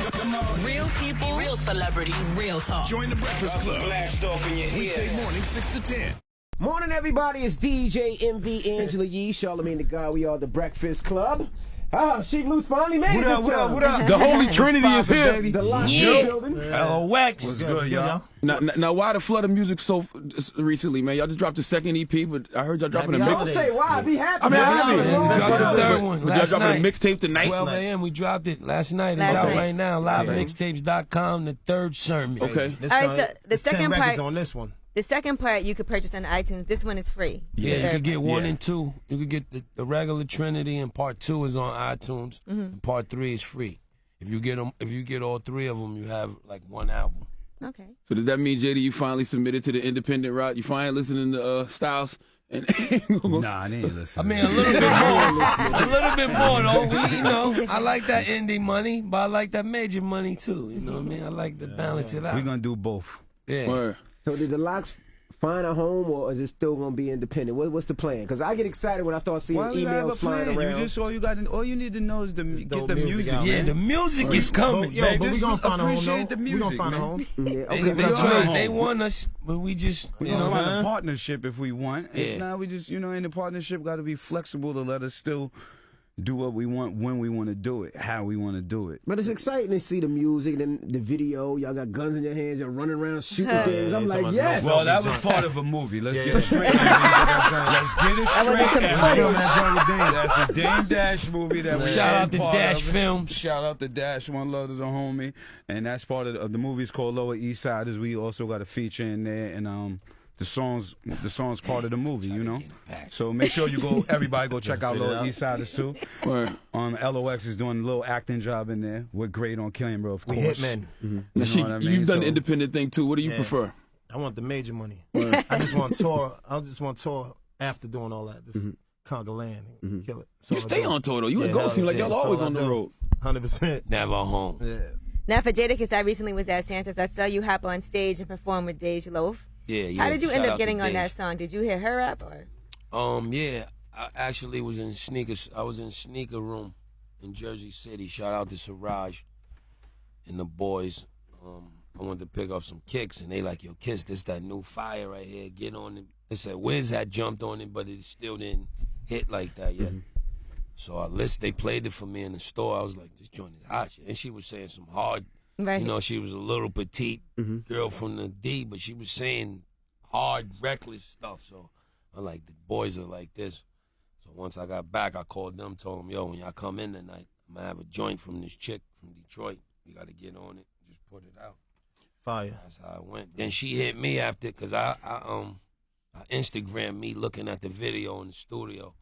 Real people, real celebrities, real talk. Join the Breakfast Club. Blast off in your weekday morning, 6 to 10. Morning, everybody. It's DJ MV Angela Yee, Charlamagne the God. We are the Breakfast Club. Sheik Lute's finally made it. What up? The Holy Trinity is here. Baby. The LOX building. LOX. What's good, y'all? Now, why the flood of music so recently, man? Y'all just dropped the second EP, but I heard y'all dropping a Don't mixtape. say why. Be happy. I mean, I'm happy. We dropped the third one But y'all last dropping night. a mixtape tonight? 12 a.m. We dropped it last night. It's out right now. LiveMixtapes.com, the third sermon. Okay. All right, so the second part on this one. The second part you could purchase on iTunes. This one is free. Yeah, you could get 1 and 2. You could get the regular Trinity, and part 2 is on iTunes. And part 3 is free. If you get all 3 of them, you have like 1 album. Okay. So does that mean, JD, you finally submitted to the independent route? You finally listening to Styles? Nah, I didn't listen. I mean, a little bit more. A little bit more, though. I like that indie money, but I like that major money, too. You know what I mean? I like to balance it out. We're going to do both. Yeah. Word. So did the LOX find a home, or is it still going to be independent? What's the plan? Because I get excited when I start seeing emails flying around. All you need to know is get the music out. Yeah, the music is coming. But we gonna find a home. Appreciate the music, we gonna find a home. Yeah, They want us, but we just, We're going to find a partnership if we want. Yeah. If not, we just, in the partnership, got to be flexible to let us still do what we want, when we want to do it, how we want to do it. But it's exciting to see the music, then the video. Y'all got guns in your hands. You're running around shooting things. I'm like, yes. Well, that was part of a movie. Let's get it straight. Let's get it straight. That's a Dame Dash movie that we Shout out to Dash Films. Shout out to Dash. One love to the homie. And that's part of the movie is called Lower East Siders. We also got a feature in there, and the song's part of the movie, So make sure everybody go check out Lower East Siders too. LOX is doing a little acting job in there. We're great on camera, of course. We hit men. Now, you've done the independent thing too. What do you prefer? I want the major money. I just want tour. I just want tour after doing all that. Just conquer land and kill it. You stay on tour though. You and Ghost seem like y'all always on the road. 100%. Never home. Yeah. Now for Jadakiss, I recently was at Santos. I saw you hop on stage and perform with Dej Loaf. Yeah. How did you Shout end out up to getting on Dej. that song? Did you hit her up or? Yeah. I actually was in sneakers. I was in Sneaker Room in Jersey City. Shout out to Siraj and the boys. I wanted to pick up some kicks, and they like, yo, Kiss, this that new fire right here. Get on it. They said Wiz had jumped on it, but it still didn't hit like that yet. So they played it for me in the store. I was like, this joint is hot. And she was saying some hard. Right. She was a little petite girl from the D, but she was saying hard, reckless stuff. So I'm like, the boys are like this. So once I got back, I called them, told them, yo, when y'all come in tonight, I'm going to have a joint from this chick from Detroit. We got to get on it. Just put it out. Fire. That's how it went. Then she hit me after, because I Instagrammed me looking at the video in the studio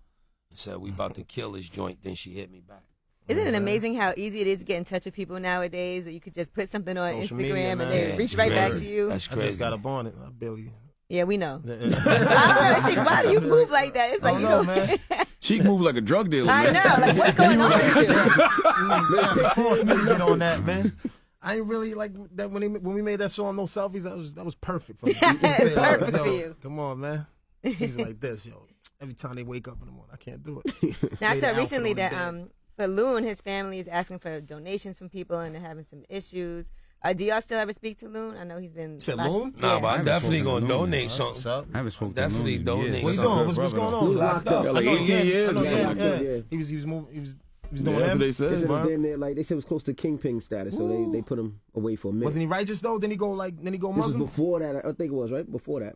and said, we about to kill this joint. Then she hit me back. Isn't it amazing how easy it is to get in touch with people nowadays? That you could just put something on Social Instagram media, and man. they reach right back to you. That's I crazy. just got up on it. Billy. Yeah, we know. I don't know, Sheik, why do you move like that? It's like, you know, man. Sheik move like a drug dealer, I man. know. Like, what's going on with you? It forced me to get on that, man. I ain't really like that when we made that song No Selfies. That was perfect for me. Perfect for you. Come on, man. He's like this, yo. Every time they wake up in the morning, I can't do it. Now, I Lay saw the recently outfit that on the bed. for Loon, his family is asking for donations from people and they're having some issues. Do y'all still ever speak to Loon? I know he's been. Said Loon? Nah, but I I'm haven't definitely spoken going to to Loon. donate That's something. what's up. I haven't spoken Definitely to donate. What's something. going on? What's going on? He was locked up. Like 18 years. I know, Yeah. Yeah. He was moving. He was Yeah, doing that's what him. they They said. said it was damn near, like, they said it was close to kingpin status, so they put him away for a minute. Wasn't he righteous though? Then he go This was Muslim. before that. I think it was right before that.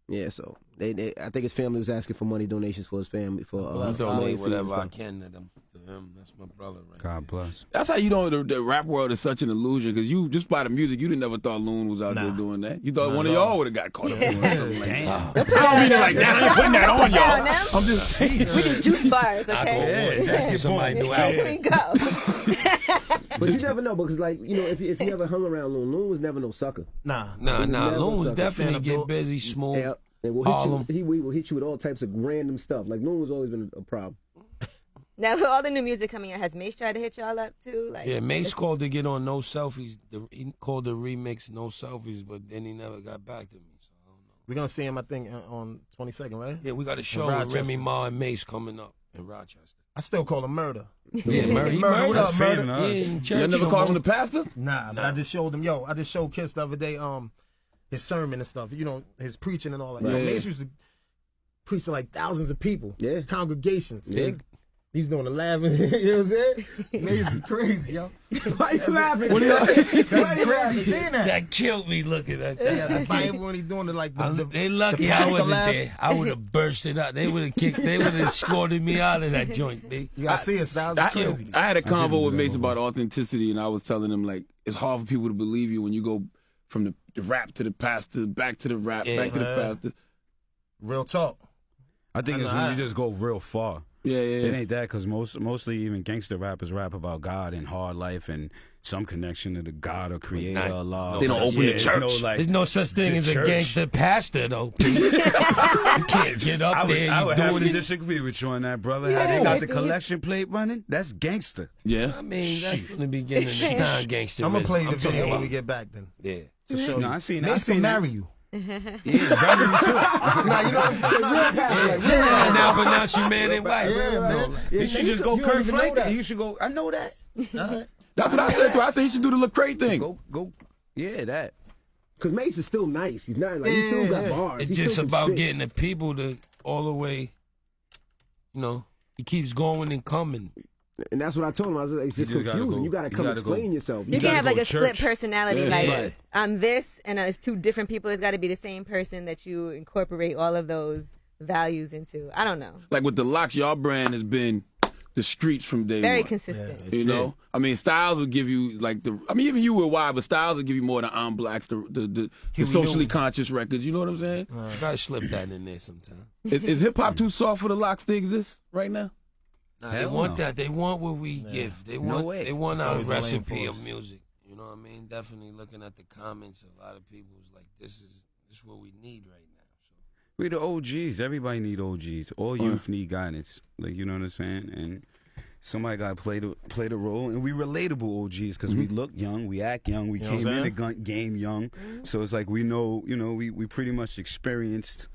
Yeah, so I think his family was asking for money donations for his family for I lawyer donate fees and whatever I stuff. can to them. To him, that's my brother, right? God bless. That's how you know the rap world is such an illusion, because you just by the music, you didn't never thought Loon was out there doing that. You thought one of y'all would have got caught up doing something like that. I don't mean it like that. Putting that on y'all. I'm just saying. We do juice bars, okay? That's what somebody do out. Here we go. But you never know, because like, you know, if you ever hung around Loon was never no sucker. Nah. never Loon was suck. definitely Stand-up get dude. busy, smooth. Yeah, and we will hit you with all types of random stuff. Like Loon has always been a problem. Now, with all the new music coming out, has Mace tried to hit y'all up too? Like, Yeah, Mace called to get on No Selfies. He called the remix No Selfies, but then he never got back to me. So I don't know. We're gonna see him, I think, on 22nd, right? Yeah, we got a show with Remy Ma and Mace coming up in Rochester. I still call him murder. Yeah, Murray. Murder, what up, Murder? He in church. You never called him the pastor? Nah, but I just showed him. I just showed Kiss the other day. His sermon and stuff. You know, his preaching and all that. Right. Mace used to preach to like thousands of people. Yeah. Congregations. Yeah. He's doing the laughing. You know what I'm saying? Mace is crazy, yo. Why you laughing? That's crazy seeing that. That killed me looking at that. Yeah, the Bible when he's doing it like They lucky I wasn't there. I would have burst it out. They would have kicked. They would have escorted me out of that joint, B. You gotta see it, Styles. It's crazy. I had a convo with Mace about authenticity, and I was telling him, like, it's hard for people to believe you when you go from the rap to the pastor, back to the rap, back to the pastor. Real talk. I think it's when you just go real far. Yeah. It ain't that, because mostly even gangster rappers rap about God and hard life and some connection to the God or Creator or Allah. They don't open the church. There's no such thing as a church. gangster pastor, though. You can't get up there. I would have doing to it. disagree with you on that, brother. How they got the collection plate running? That's gangster. Yeah. I mean, that's from the beginning of the time, gangster. I'm gonna play the talking video when about- we get back then. Yeah. To show No, you. I seen Mace can that. marry you. Yeah, marry you too. Nah, you know what I'm saying? Yeah, now pronounce you man and wife. Yeah, man. You should just go You don't Kurt even know Franklin. that. You should go. I know that. That's what I said to her. I said he should do the Lecrae thing. Go. Yeah, that. Because Mace is still nice. He's not like he still got bars. It's He just still can about spit. getting the people to all the way. You know, he keeps going and coming. And that's what I told him. I was like, it's just You just gotta confusing. go- You got to you come gotta explain go. yourself. You gotta can't have like go a split church. personality. Yeah. Like Right. I'm this, and it's two different people. It's got to be the same person that you incorporate all of those values into. I don't know. Like with the LOX, y'all brand has been the streets from day Very one. consistent. You know, I mean, Styles will give you like the. I mean, even you were wide, but Styles will give you more than I'm Blacks, the socially conscious records. You know what I'm saying? I gotta slip that in there sometime. Is hip hop too soft for the LOX to exist right now? Nah, they Hell want no. that. They want what we give. They want. way. They want It's our always a lane recipe for of us. music. You know what I mean? Definitely looking at the comments, a lot of people was like, "This is what we need right now." So We the OGs. Everybody need OGs. All youth need guidance. Like, you know what I'm saying? And somebody got to play the role. And we relatable OGs because we look young, we act young, we You know what came I'm in the saying? game young. So it's like we know, we pretty much experienced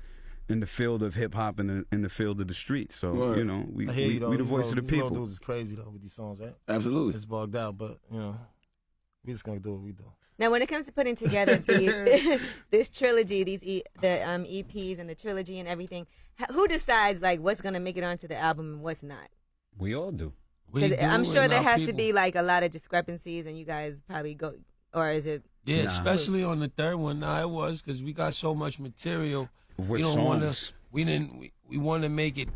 in the field of hip hop and in the field of the street. So Word. we I hear you, though. the voice of the These little people. dudes is crazy though with these songs, right? Absolutely. It's bugged out, but we just gonna do what we do. Now, when it comes to putting together this trilogy, the EPs and the trilogy and everything, who decides like what's gonna make it onto the album and what's not? We all do. 'Cause I'm sure there has to be like a lot of discrepancies, and you guys probably go, or is it? Yeah, Nah. especially on the third one. Nah, it was because we got so much material. With We don't want songs. to. We want to make it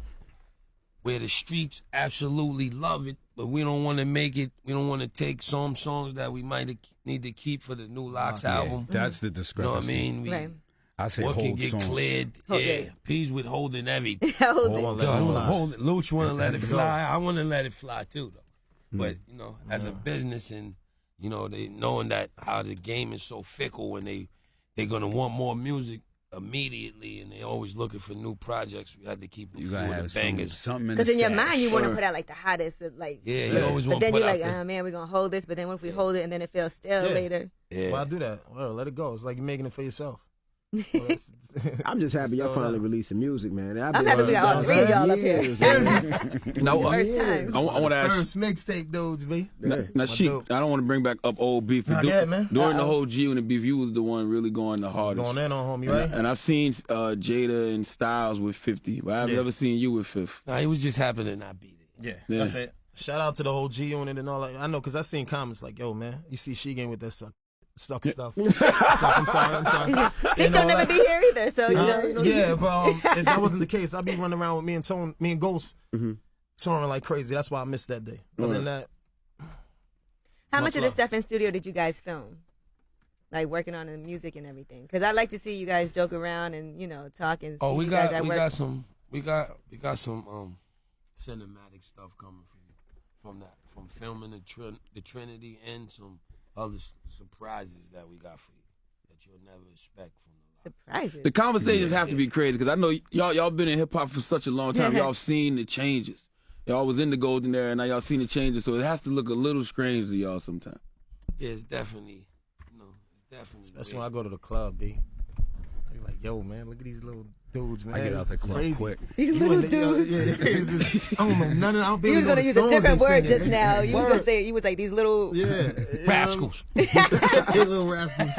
where the streets absolutely love it, but we don't want to make it. We don't want to take some songs that we might need to keep for the new LOX album. That's the You know discrepancy. what I mean? Right. I say What can hold get songs. cleared? Hold Yeah, it. P's with holding everything. Hold it. Hold it. Luch want to let it Go. fly. I want to let it fly too, though. But you know, as a business, and you know, they knowing that how the game is so fickle, and they're gonna want more music immediately, and they always looking for new projects. We had to keep a You few gotta of have the bangers. something in the Because in your stash. mind, you want to put out like the hottest, like. Yeah, you always But want to then put you're out like, the, oh man, we're gonna hold this. But then what if we hold it and then it feels stale Yeah. later? yeah. Why do that? Well, let it go. It's like you're making it for yourself. I'm just happy y'all Still finally that. releasing music, man. I'm happy we got all three of y'all up here. Now, First time. I want to ask. First mixtape dudes, B. Now, Sheik, dope. I don't want to bring back up old beef. Nah, Du- go ahead, man. During the whole G and the beef, you was the one really going the hardest. Going in on homie, And, right? and I've seen Jada and Styles with 50, but I've Yeah. never seen you with Fifth. Nah, he was just happy to not beat it. Yeah, that's it. Shout out to the whole G unit and all that. I know, because I seen comments like, yo, man, you see she game with that stuff. I'm sorry. She don't never be here either, so you know. Yeah, but if that wasn't the case, I'd be running around with me and Ghost touring like crazy. That's why I missed that day. Other than that, How much Much of this love. stuff in studio did you guys film? Like working on the music and everything? Because I like to see you guys joke around and talk and see Oh, we you guys got at we work. got some cinematic stuff coming from filming the Trinity, and some other surprises that we got for you that you'll never expect from the LOX. Surprises. The conversations have to be crazy because I know y'all been in hip hop for such a long time. Y'all seen the changes. Y'all was in the golden era, and now y'all seen the changes. So it has to look a little strange to y'all sometimes. Yeah, it's definitely, it's definitely. especially weird. when I go to the club, B. I be like, yo, man, look at these little dudes, man. I get out the club crazy. quick. These little dudes. I don't know none of. I don't You was gonna use a different word just now. You was gonna say you was like these little rascals. Little rascals.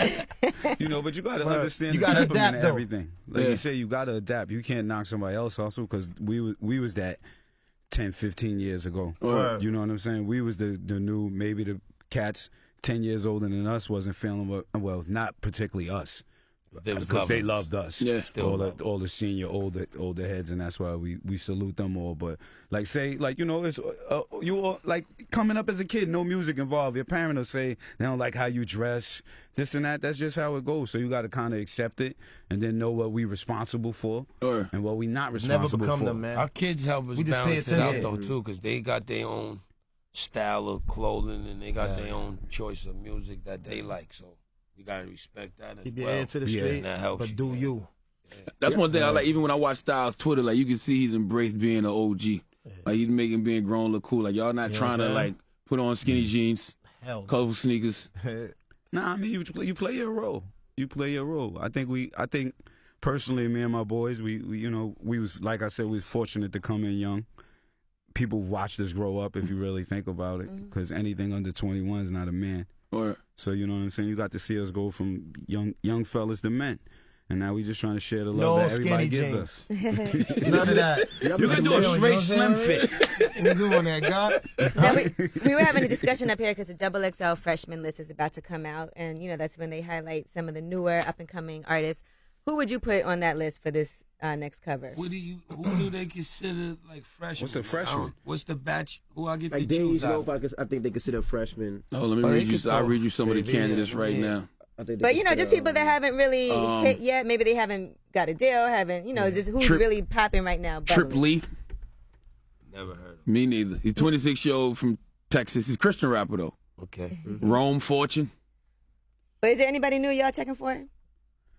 You know, but you gotta understand. You the gotta temperament adapt, of though. everything. Like you say, you gotta adapt. You can't knock somebody else's hustle because we was that 10, 15 years ago. Right. You know what I'm saying? We was the new, maybe the cats 10 years older than us wasn't feeling well, not particularly us. Because they loved us. Yeah. All the senior older heads, and that's why we salute them all. But like say, like, you know, it's you all, like coming up as a kid, no music involved. Your parent will say they don't like how you dress, this and that. That's just how it goes. So you got to kind of accept it and then know what we responsible for and what we not responsible Never become for. them, man. Our kids help us We just pay balance it out attention. though too, because they got their own style of clothing and they got their own choice of music that they like. So we gotta respect that as Keep well. your ear to the street, and that helps but you. do you. That's one thing I like. Even when I watch Styles Twitter, like you can see he's embraced being an OG. Like he's making being grown look cool. Like y'all not You know trying what to I'm like put on skinny jeans, Hell, no. colorful sneakers. Nah, I mean you play your role. You play your role. I think personally, me and my boys, we you know, we was, like I said, we was fortunate to come in young. People watched us grow up if you really think about it, because anything under 21 is not a man. Or So you know what I'm saying? You got to see us go from young fellas to men. And now we just trying to share the love that everybody gives us. None of that. You can do a straight slim fit. We're doing that, God. Now, we were having a discussion up here because the XXL freshman list is about to come out, and you know that's when they highlight some of the newer up and coming artists. Who would you put on that list for this next cover? Who do they consider like freshmen? What's a freshman? What's the batch? Who I get Like to choose Dave out? Loaf, I think they consider freshmen. let me read you. I'll read you some of the candidates right now. I think they But you know, just consider, people that haven't really hit yet. Maybe they haven't got a deal. Haven't just who's Trip- really popping right now? Trip bubbling. Lee. Never heard of. Me neither. He's 26-year-old from Texas. He's a Christian rapper though. Okay. Rome Fortune. But is there anybody new y'all checking for?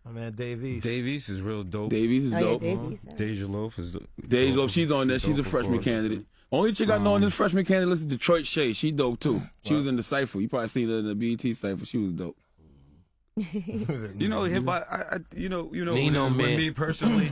My man, Davies. Davies is real dope. Davies is Oh yeah, dope. Davies. Deja Loaf is Deja dope. Loaf, she's on there. She's a dope, of freshman course. candidate. Only chick I know on this freshman candidate list is Detroit Shay. She dope too. She was in the Cypher. You probably seen her in the BET Cypher. She was dope. You know, hip hop. You know. Nino, with man. me personally,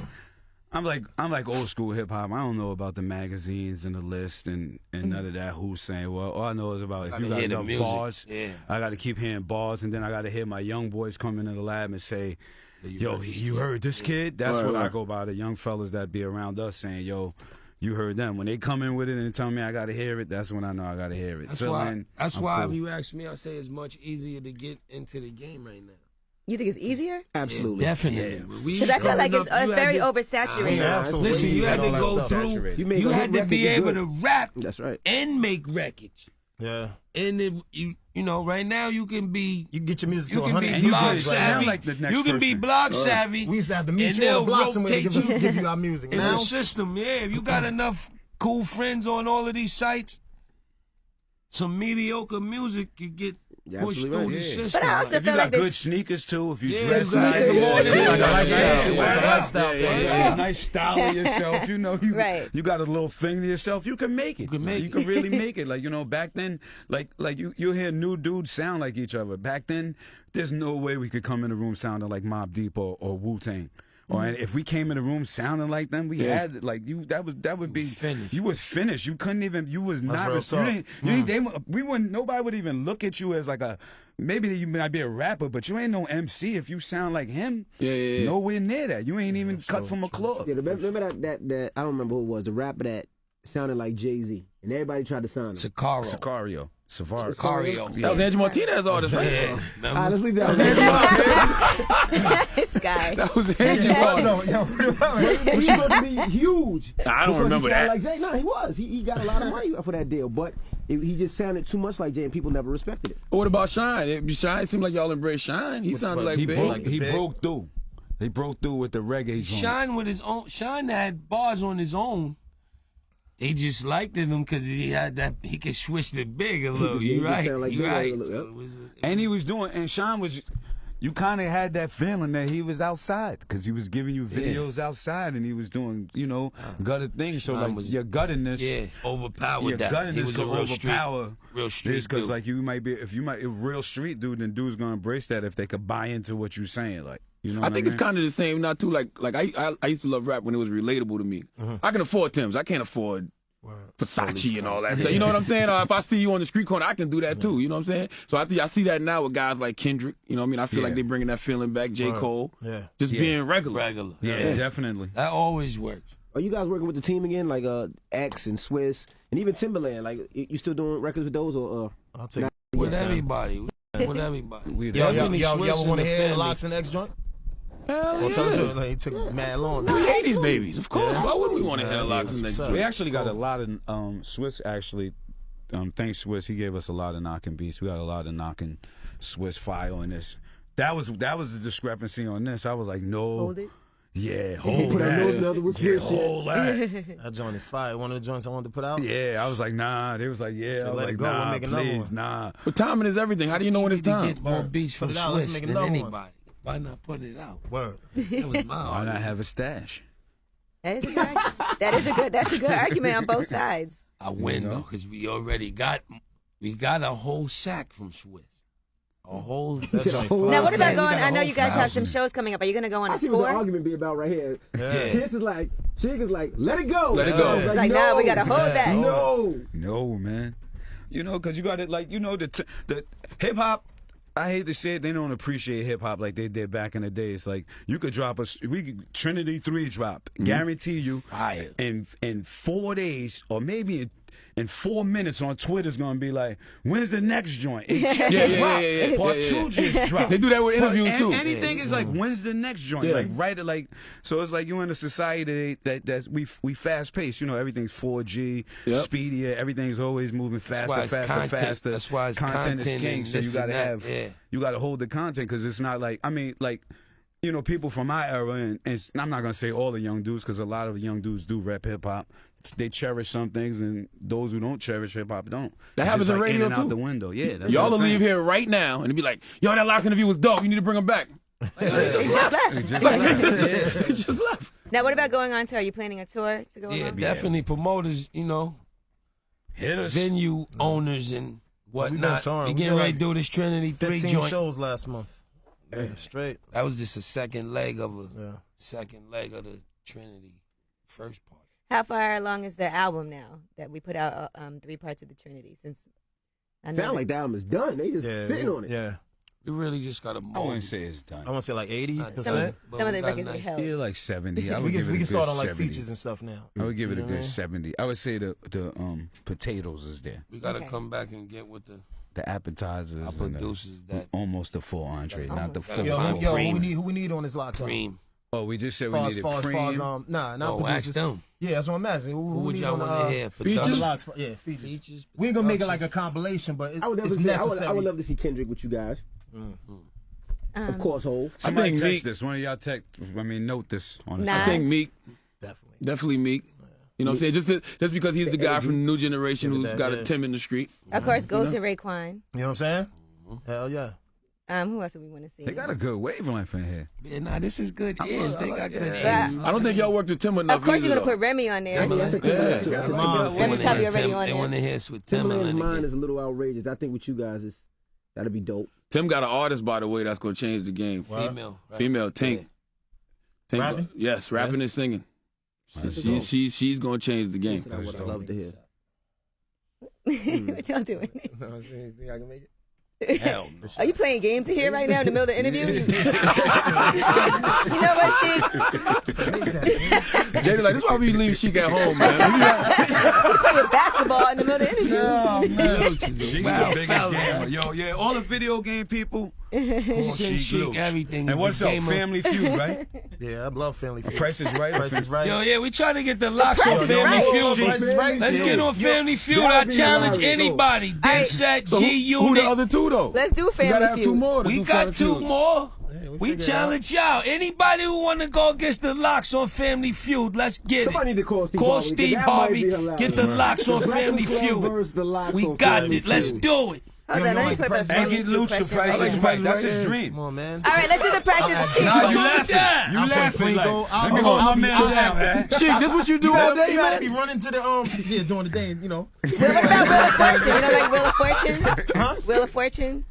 I'm like old school hip hop. I don't know about the magazines and the list and none of that. Who's saying? Well, all I know is about if you got hear the enough music. bars. Yeah. I got to keep hearing bars, and then I got to hear my young boys come into the lab and say, "Yo, you heard this kid?" That's what I go by. The young fellas that be around us saying, "Yo, you heard them." When they come in with it and tell me I got to hear it, that's when I know I got to hear it. That's Till why. then, That's I'm why. cool. If you ask me, I say it's much easier to get into the game right now. You think it's easier? Absolutely. Yeah, definitely. Because I feel like it's very oversaturated. Yeah, Listen, you had to go through. Saturated. You, make You a had hit to be record, able you're to good. rap That's right. and make records. Yeah. And if you know, right now you can be. You can get your music You to can 100. be And you blog can sound savvy. like the next You can be person. blog savvy. We used to have to meet And you on they'll the block somewhere to rotate give you our music. in Now, the system. Yeah, if you got enough cool friends on all of these sites, some mediocre music could get You're pushed through absolutely the right. system. But I also If you feel got like good this. sneakers too, if you Yeah, dress you got nice, some more than it's like a that. lifestyle. Yeah, It's word a up. lifestyle. Yeah, You yeah. got a nice style of yourself. You know, Right. you got a little thing to yourself. You can make it. You can make You it. can really make it. Like, you know, back then, like you hear new dudes sound like each other. Back then, there's no way we could come in the room sounding like Mobb Deep or Wu-Tang. Or and if we came in the room sounding like them, we had like you. That would be finished. You was finished. You couldn't even. You was not. real You talk. didn't. You didn't. We wouldn't. Nobody would even look at you as like a. Maybe you might be a rapper, but you ain't no MC if you sound like him. Yeah. Nowhere near that. You ain't even cut from a cloth. Yeah, remember that I don't remember who it was, the rapper that sounded like Jay-Z, and everybody tried to sign him. Sicario. Sicario. That was Angie Martinez artist, right? Yeah. All right, Remember? let's leave that. This guy. That was Angie Martinez. He was supposed to be huge. I don't because remember he sounded that. Like Jay. No, he was. He got a lot of money for that deal, but he just sounded too much like Jay, and people never respected it. What about Shine? Shine seemed like y'all embrace Shine. He sounded like He big. broke through. He broke through with the reggae. joint. Shine with his own. Shine had bars on his own. They just liked him because he had that. He could switch the big a little. Yeah, he You could right. sound like You Big right. a little, So yep. it was. And he was doing, and Sean was, you kind of had that feeling that he was outside because he was giving you videos outside and he was doing, you know, gutted things. So Sean like was- your guttedness, Yeah, overpowered your that. He guttedness was could a real street, overpower. real street Because dude. like you might be, if real street dude, then dude's gonna embrace that if they could buy into what you're saying. Like, You know I think it's kind of the same now too. Like I used to love rap when it was relatable to me. I can afford Timbs. I can't afford Versace and all that stuff. You know what I'm saying? Or if I see you on the street corner, I can do that too. You know what I'm saying? So I see that now with guys like Kendrick. You know what I mean? I feel like they're bringing that feeling back. J. Cole. Just being regular. Yeah, definitely. That always works. Are you guys working with the team again, like X and Swiss and even Timberland? Like, you still doing records with those, or I'll take with everybody. With everybody. Y'all want to hear LOX and X joint? Hell yeah. Like, it took mad long. We hate these babies, of course. Why would we want to hear LOX next? We actually got a lot of Swiss. Actually, thanks Swiss, he gave us a lot of knocking beats. We got a lot of knocking Swiss fire on this. That was the discrepancy on this. I was like, no. Hold it. Yeah, hold that. Hold that. That joint is fire. One of the joints I wanted to put out. Yeah, I was like, nah. They was like, yeah. I was like, nah, please, nah. But timing is everything. How do you know when it's time? Get more beats from Swiss than anybody. Why not put it out? Word. That was my Why not have a stash? That is a good argument on both sides. I win though, because we already got a whole sack from Swiss. A whole. Now, what about going? I know you guys have some shows coming up. Are you going to go on a I see what the tour? argument be about right here. Kiss is like, Chick is like, let it go. Let it go. It's like, nah, we got to hold that. No, man. You know, because you got it, like, you know, the hip hop. I hate to say it, they don't appreciate hip hop like they did back in the day. It's like you could drop Trinity 3 drop, guarantee you, in 4 days or maybe in 4 minutes on Twitter's gonna be like, when's the next joint? Part 2 just dropped. They do that with interviews too. Anything is like, when's the next joint? Like right, like so it's like you in a society that's we fast paced. You know, everything's 4G, speedier. Everything's always moving faster. That's why it's content is king. So you gotta you gotta hold the content because it's not like you know, people from my era, and I'm not gonna say all the young dudes because a lot of young dudes do rap hip hop. They cherish some things, and those who don't cherish hip hop don't. That happens in radio too. Out the window, yeah. Y'all will leave here right now and be like, "Yo, that LOX interview was dope. You need to bring him back." He just left. He just left. Now, what about going on tour? Are you planning a tour to go on? Yeah, definitely. Promoters, you know, venue owners and whatnot. We getting ready to do this Trinity 3 15 joint. shows last month. Yeah, straight. That was just a second leg of the Trinity first part. How far along is the album now that we put out 3 parts of the Trinity? Since I know sound like the album is done. They just sitting on it. Yeah. We really just got to mold. I wouldn't say it's done. I want to say like 80%. Some of the records we held. Yeah, like 70. I would we give it a can good start on like 70. features and stuff now. I would give it a good 70. I would say the potatoes is there. We got to come back and get with the appetizers. Our producers that almost the full entree, not the full. Yo, who we need on this LOX? Cream. Oh, we just said we needed cream. Not producers. Ask them. Yeah, that's what I'm asking. Who would y'all want to hear? Features? Yeah, features. We ain't gonna make it like a compilation, but it's necessary. I would love to see Kendrick with you guys. Of course, Hov. Somebody text this. One of y'all note this on the I think Meek. Definitely Meek. You know what I'm saying? Just because he's the guy from the new generation who's got a Tim in the street. Of course, Ghost and Raekwon. You know what I'm saying? Hell yeah. Who else do we want to see? They got a good wavelength in here. Yeah, nah, this is good ears. They got good ears. I don't think y'all worked with Tim enough. Of course, you're gonna put Remy on there. Remmy's probably already on there. They want to hear with Timberland's mind is a little outrageous. I think with you guys that'd be dope. Tim got an artist, by the way, that's gonna change the game. Female, Tink. Rapping? Yes, rapping and singing. She's gonna change the game. That's what I love to hear. What y'all doing? Think I can make it? Hell no. Are you playing games in here right now in the middle of the interview? You know what, Sheik? JD, like, this is why we leave Sheik at home, man. You playing basketball in the middle of the interview. Oh, man. Sheik's the biggest gamer. Yo, yeah, all the video game people. Sheik, everything. And what's up? Family Feud, right? Yeah, I love Family Feud. Price is Right. Price is Right. Yo, yeah, we trying to get the LOX on Family Feud. Let's get on Family Feud. I challenge anybody. Dipset, G Unit. Who the other two though? Let's do Family Feud. We gotta have 2 more. We got 2 more. We challenge y'all. Anybody who want to go against the LOX on Family Feud, let's get Somebody it. Need to call Steve Harvey. Get the LOX on Family Feud. We got it. Let's do it. Hold on, let me put the And get Luke to Price is Right. That's his dream. Come on, man. All right, let's do the practice. Nah, you laughing. You laughing like, let me hold my man down, man. Sheik, this what you do all day, You gotta be man? running to the doing the day, you know. What about Wheel of Fortune? You know, like Wheel of Fortune? Huh? Wheel of Fortune?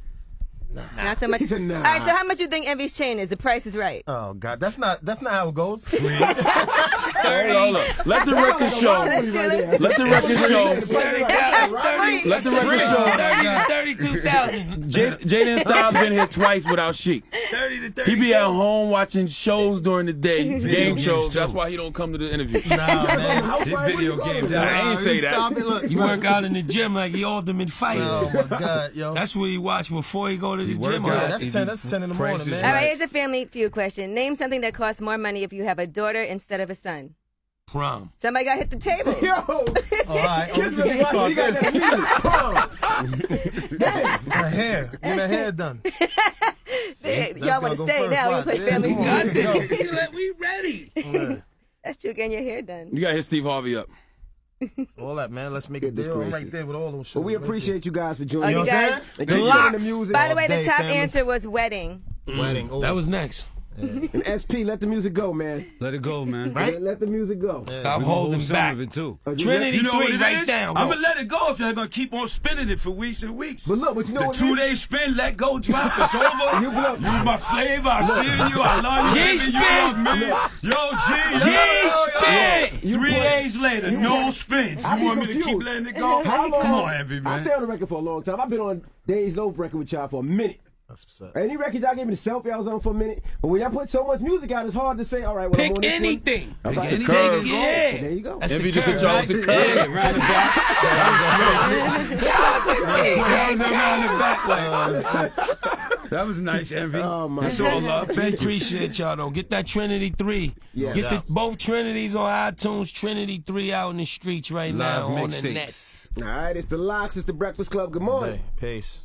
Not so much. He said nah. All right, so how much you think Envy's chain is? The price is right. Oh God, that's not how it goes. Hold on. Let the record show. Let's do it. Let the record show. $30. Let the record show. 32,000. Jaden Styles been here twice without Sheik. 30 to 30. He be at home watching shows during the day, game shows. That's why he don't come to the interview. Nah, man. His video games. I ain't say Stop that. it. Look, You work out in the gym like the ultimate fighter. Oh my God, yo. That's what he watch before he go to the work gym. out. That's 10. That's 10 in the morning, man. All right, here's a family feud question. Name something that costs more money if you have a daughter instead of a son. Prom. Somebody got to hit the table. Yo, All right. Oh, Kids you really start he got this. that music. My hair. Get my hair done. Y'all want to go stay first. now? We Watch. play Yeah, family come feud. on. Got this. We ready. That's true. Getting your hair done. You gotta hit Steve Harvey up. All that, man. Let's make a deal. I'm right there with all those shit. Well, we appreciate you guys for Oh, joining you us. guys. And The keep LOX. playing the music. By the way, the day, top family. answer was wedding. Wedding. Oh. That was next. And SP, let the music go, man. Let it go, man. Right? Let the music go. Stop We gonna holding hold some back. of it too. Trinity You know what 3 it right is? down. I'm Go. gonna let it go if you're gonna keep on spinning it for weeks and weeks. But look, but you know The what? 2-day spin, let go, drop. It's over. You blow. You my flavor. I see you. I love you. G baby. You love me. Yo, G. G-spin. You 3 play- days later, no spins. I You be want me to keep confused. letting it go? How long? Come on, Envy, I man. stay on the record for a long time. I've been on Days Loaf record with y'all for a minute. That's what's up. Any record y'all gave me the selfie, I was on for a minute. But when y'all put so much music out, it's hard to say, all right, well, I'm Pick on this anything. One. I'm about Pick to anything. curve. Yeah. There you go. That's Envy the just hit curve, y'all right? with the curve. Yeah, round the back. That was nice, Envy. Oh, my That's all love. We Thank you. appreciate y'all though. Get that Trinity 3. Yes. Get both Trinities on iTunes. Trinity 3 out in the streets right now Live on the net. mixtapes. All right, it's the LOX. It's the Breakfast Club. Good morning. Peace.